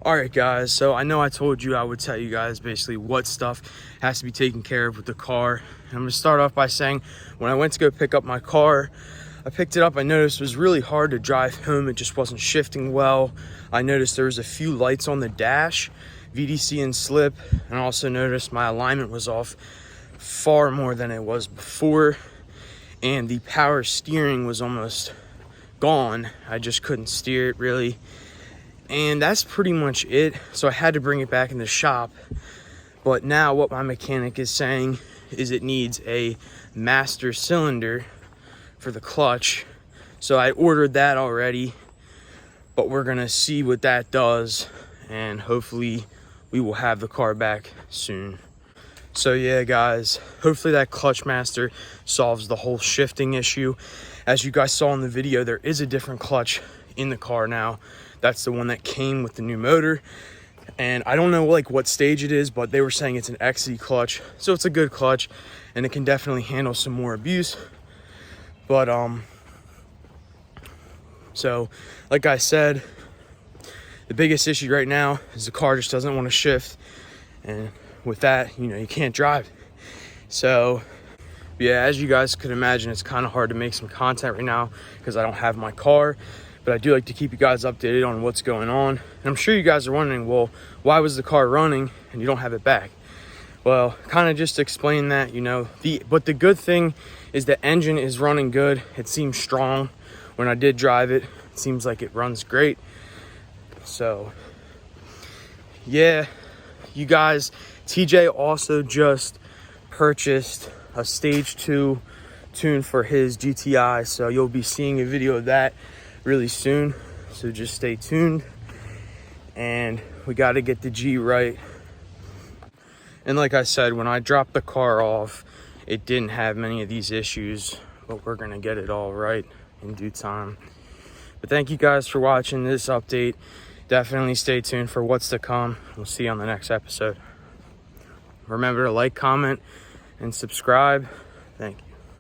All right, guys, so I know I told you I would tell you guys basically what stuff has to be taken care of with the car. And I'm gonna start off by saying, when I went to go pick up my car, I picked it up, I noticed it was really hard to drive home. It just wasn't shifting well. I noticed there was a few lights on the dash, VDC and slip, and I also noticed my alignment was off far more than it was before, and the power steering was almost gone. I just couldn't steer it really. And that's pretty much it. So I had to bring it back in the shop. But now what my mechanic is saying is it needs a master cylinder for the clutch. So I ordered that already, but we're gonna see what that does, and hopefully we will have the car back soon. So yeah, guys, hopefully that clutch master solves the whole shifting issue. As you guys saw in the video, there is a different clutch in the car now. That's the one that came with the new motor, and I don't know like what stage it is, but they were saying it's an XC clutch, so it's a good clutch and it can definitely handle some more abuse. But so like I said, the biggest issue right now is the car just doesn't want to shift, and with that, you know, you can't drive. So yeah, as you guys could imagine, it's kind of hard to make some content right now because I don't have my car. But I do like to keep you guys updated on what's going on. And I'm sure you guys are wondering, well, why was the car running and you don't have it back? Well, kind of just explain that, you know. But the good thing is the engine is running good. It seems strong. When I did drive it, it seems like it runs great. So, yeah, you guys, TJ also just purchased a Stage 2 tune for his GTI. So you'll be seeing a video of that really soon, so just stay tuned. And we got to get the G right. And like I said, when I dropped the car off, it didn't have many of these issues, but we're gonna get it all right in due time. But thank you guys for watching this update. Definitely stay tuned for what's to come. We'll see you on the next episode. Remember to like, comment, and subscribe. Thank you.